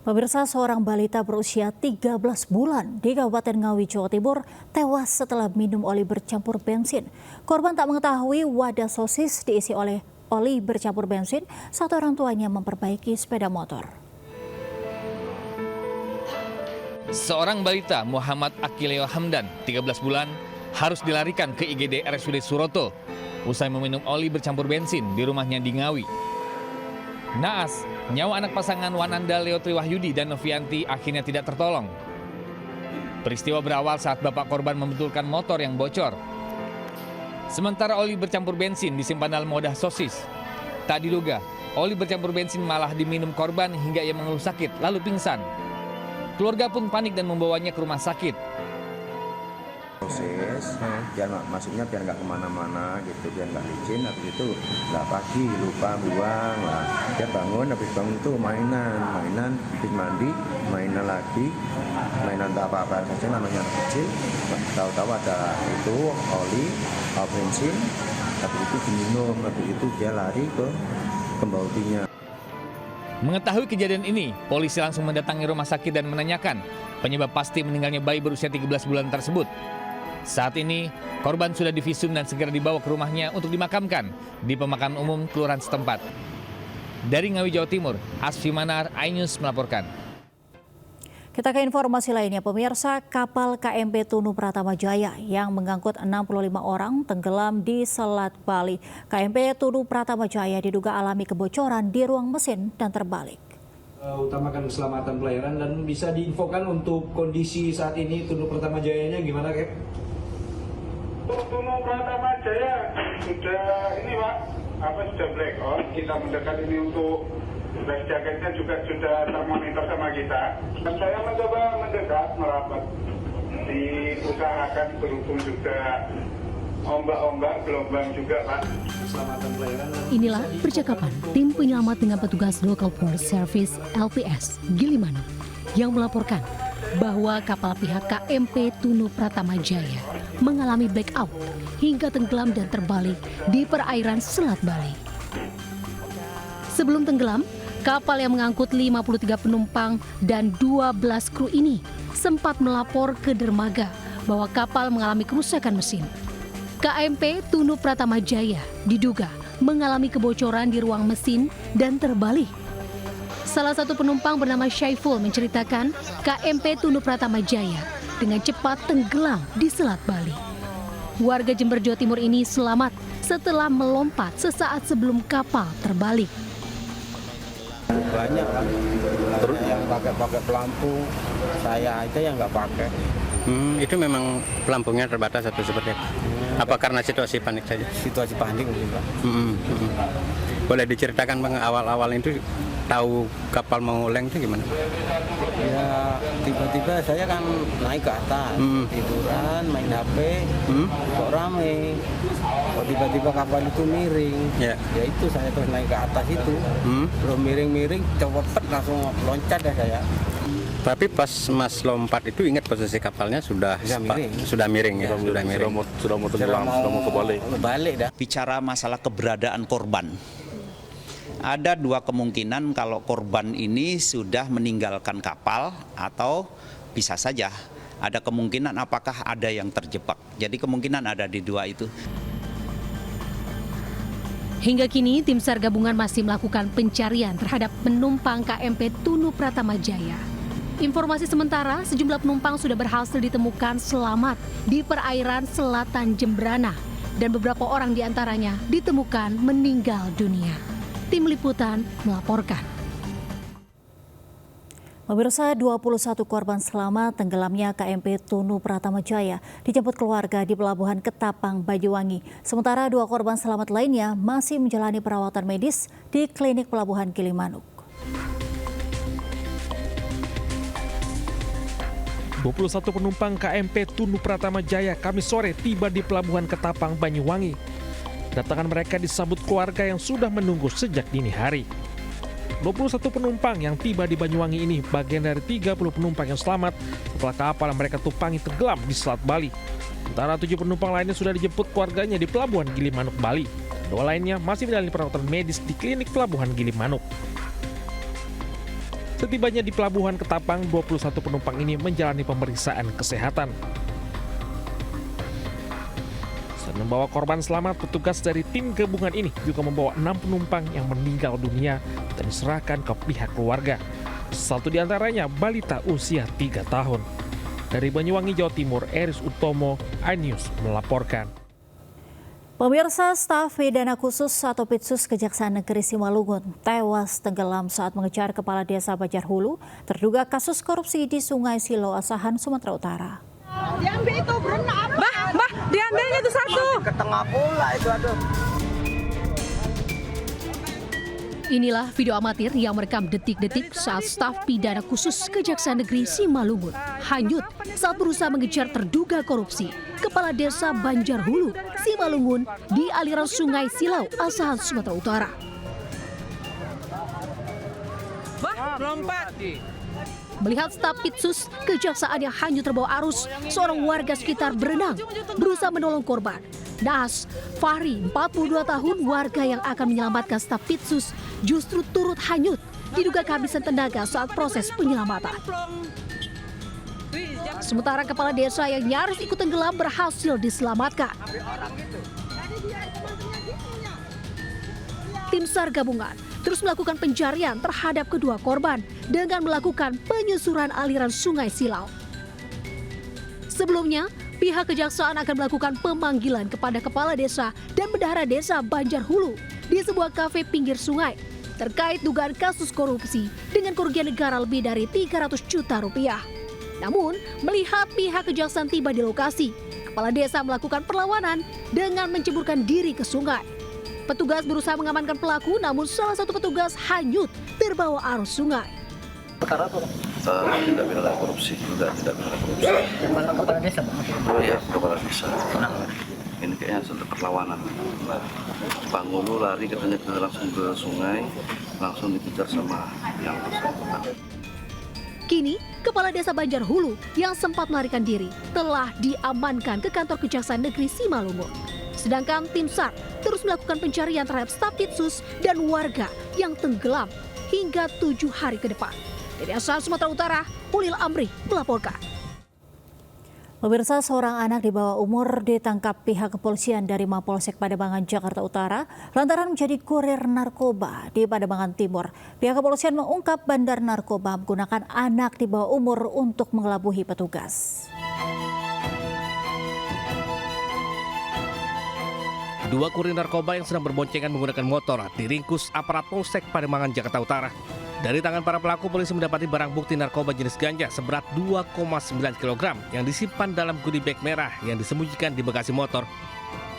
Pemirsa, seorang balita berusia 13 bulan di Kabupaten Ngawi, Jawa Timur tewas setelah minum oli bercampur bensin. Korban tak mengetahui wadah sosis diisi oleh oli bercampur bensin saat orang tuanya memperbaiki sepeda motor. Seorang balita Muhammad Akileo Hamdan, 13 bulan, harus dilarikan ke IGD RSUD Suroto usai meminum oli bercampur bensin di rumahnya di Ngawi. Naas, nyawa anak pasangan Wananda Leo Triwahyudi dan Novianti akhirnya tidak tertolong. Peristiwa berawal saat bapak korban membetulkan motor yang bocor. Sementara oli bercampur bensin disimpan dalam wadah sosis. Tak diduga, oli bercampur bensin malah diminum korban hingga ia mengeluh sakit lalu pingsan. Keluarga pun panik dan membawanya ke rumah sakit. Sosis, biar masuknya biar nggak kemana-mana gitu, biar nggak licin. Habis itu nggak pagi lupa buang lah. Dia bangun, habis bangun itu mainan, habis mandi, mainan lagi, mainan apa-apa saja namanya anak kecil. Tahu-tahu ada itu oli bensin, habis itu diminum, habis itu dia lari ke pembautinya. Mengetahui kejadian ini, polisi langsung mendatangi rumah sakit dan menanyakan penyebab pasti meninggalnya bayi berusia 13 bulan tersebut. Saat ini, korban sudah divisum dan segera dibawa ke rumahnya untuk dimakamkan di pemakaman umum kelurahan setempat. Dari Ngawi, Jawa Timur, Asfi Manar, iNews melaporkan. Kita ke informasi lainnya, pemirsa. Kapal KMP Tunu Pratama Jaya yang mengangkut 65 orang tenggelam di Selat Bali. KMP Tunu Pratama Jaya diduga alami kebocoran di ruang mesin dan terbalik. Utamakan keselamatan pelayaran dan bisa diinfokan untuk kondisi saat ini Tunu Pratama Jayanya gimana, Kek? Tunu Pratama Jaya sudah ini Pak, sudah blackout. Kita mendekat ini untuk life jacketnya juga sudah termonitor sama kita. Dan saya mencoba mendekat merapat, diusahakan berhubung juga ombak-ombak, gelombang juga Pak. Keselamatan pelayaran. Inilah percakapan tim penyelamat dengan petugas Local Port Service LPS Gilimanuk yang melaporkan bahwa kapal pihak KMP Tunu Pratama Jaya mengalami blackout hingga tenggelam dan terbalik di perairan Selat Bali. Sebelum tenggelam, kapal yang mengangkut 53 penumpang dan 12 kru ini sempat melapor ke dermaga bahwa kapal mengalami kerusakan mesin. KMP Tunu Pratama Jaya diduga mengalami kebocoran di ruang mesin dan terbalik. Salah satu penumpang bernama Syaiful menceritakan KMP Tunu Pratama Jaya dengan cepat tenggelam di Selat Bali. Warga Jember, Jawa Timur ini selamat setelah melompat sesaat sebelum kapal terbalik. Banyak kan, yang pakai pelampu, saya aja yang nggak pakai. Itu memang pelampungnya terbatas atau seperti apa? Apa karena situasi panik saja? Situasi panik mungkin Pak. Boleh diceritakan Bang, awal-awal itu tahu kapal mau oleng itu gimana? Ya tiba-tiba saya kan naik ke atas, tiduran, main HP, kok rame. Kok tiba-tiba kapal itu miring. Ya itu saya terus naik ke atas itu, belum miring-miring, cepet langsung loncat ya saya. Tapi pas Mas lompat itu ingat posisi kapalnya sudah miring ya? Sudah mau tenggelam, sudah mau kebalik dah. Bicara masalah keberadaan korban. Ada dua kemungkinan kalau korban ini sudah meninggalkan kapal atau bisa saja ada kemungkinan apakah ada yang terjebak. Jadi kemungkinan ada di dua itu. Hingga kini tim SAR gabungan masih melakukan pencarian terhadap penumpang KMP Tunu Pratama Jaya. Informasi sementara, sejumlah penumpang sudah berhasil ditemukan selamat di perairan selatan Jembrana dan beberapa orang diantaranya ditemukan meninggal dunia. Tim Liputan melaporkan. Pemirsa, 21 korban selamat tenggelamnya KMP Tunu Pratama Jaya dijemput keluarga di Pelabuhan Ketapang, Banyuwangi. Sementara 2 korban selamat lainnya masih menjalani perawatan medis di klinik Pelabuhan Gilimanuk. 21 penumpang KMP Tunu Pratama Jaya Kamis sore tiba di Pelabuhan Ketapang, Banyuwangi. Kedatangan mereka disambut keluarga yang sudah menunggu sejak dini hari. 21 penumpang yang tiba di Banyuwangi ini bagian dari 30 penumpang yang selamat setelah kapal yang mereka tumpangi tenggelam di Selat Bali. Sementara 7 penumpang lainnya sudah dijemput keluarganya di Pelabuhan Gilimanuk, Bali. 2 lainnya masih menjalani perawatan medis di klinik Pelabuhan Gilimanuk. Setibanya di Pelabuhan Ketapang, 21 penumpang ini menjalani pemeriksaan kesehatan. Selain membawa korban selamat, petugas dari tim gabungan ini juga membawa 6 penumpang yang meninggal dunia dan diserahkan ke pihak keluarga. Satu di antaranya balita usia 3 tahun. Dari Banyuwangi, Jawa Timur, Eris Utomo, iNews melaporkan. Pemirsa, staf pidana khusus atau Pitsus Kejaksaan Negeri Simalungun tewas tenggelam saat mengejar kepala desa Banjarhulu terduga kasus korupsi di Sungai Silau, Asahan, Sumatera Utara. Diambil itu berenang. Bah, diambilnya itu satu. Ke tengah pula itu aduh. Inilah video amatir yang merekam detik-detik saat staf pidana khusus Kejaksaan Negeri Simalungun hanyut saat berusaha mengejar terduga korupsi kepala desa Banjarhulu, Simalungun di aliran Sungai Silau, Asahan, Sumatera Utara. Lompat. Melihat staf Pitsus Kejaksaan yang hanyut terbawa arus, seorang warga sekitar berenang berusaha menolong korban. Naas, Fahri, 42 tahun, warga yang akan menyelamatkan staf Pitsus justru turut hanyut, diduga kehabisan tenaga saat proses penyelamatan. Sementara kepala desa yang nyaris ikut tenggelam berhasil diselamatkan. Tim SAR gabungan terus melakukan pencarian terhadap kedua korban dengan melakukan penyusuran aliran Sungai Silau. Sebelumnya, pihak kejaksaan akan melakukan pemanggilan kepada kepala desa dan bendahara desa Banjarhulu di sebuah kafe pinggir sungai terkait dugaan kasus korupsi dengan kerugian negara lebih dari 300 juta rupiah. Namun, melihat pihak kejaksaan tiba di lokasi, kepala desa melakukan perlawanan dengan menceburkan diri ke sungai. Petugas berusaha mengamankan pelaku, namun salah satu petugas hanyut terbawa arus sungai. Perkara apa? Tidak pidana korupsi, tidak pidana korupsi. Kepala desa? Iya, kepala desa. Ini kayaknya sudah perlawanan. Nah, Pangulu lari katanya langsung ke sungai, langsung dikejar sama yang bersangkutan. Kini, kepala desa Banjarhulu yang sempat melarikan diri telah diamankan ke kantor Kejaksaan Negeri Simalungun. Sedangkan tim SAR terus melakukan pencarian terhadap staf Pitsus dan warga yang tenggelam hingga 7 hari ke depan. Dari Asahan, Sumatera Utara, Ulil Amri melaporkan. Pemirsa, seorang anak di bawah umur ditangkap pihak kepolisian dari Mapolsek Pademangan, Jakarta Utara lantaran menjadi kurir narkoba di Pademangan Timur. Pihak kepolisian mengungkap bandar narkoba menggunakan anak di bawah umur untuk mengelabuhi petugas. Dua kurir narkoba yang sedang berboncengan menggunakan motor diringkus aparat Polsek Pademangan, Jakarta Utara. Dari tangan para pelaku, polisi mendapati barang bukti narkoba jenis ganja seberat 2,9 kg yang disimpan dalam goodie bag merah yang disembunyikan di bagasi motor.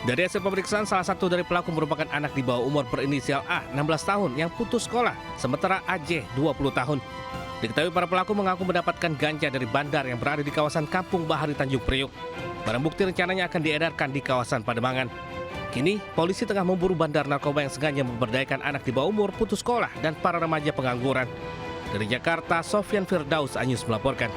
Dari hasil pemeriksaan, salah satu dari pelaku merupakan anak di bawah umur berinisial A, 16 tahun, yang putus sekolah, sementara AJ, 20 tahun. Diketahui para pelaku mengaku mendapatkan ganja dari bandar yang berada di kawasan Kampung Bahari, Tanjung Priuk. Barang bukti rencananya akan diedarkan di kawasan Pademangan. Kini, polisi tengah memburu bandar narkoba yang sengaja memberdayakan anak di bawah umur putus sekolah dan para remaja pengangguran. Dari Jakarta, Sofyan Firdaus, iNews melaporkan.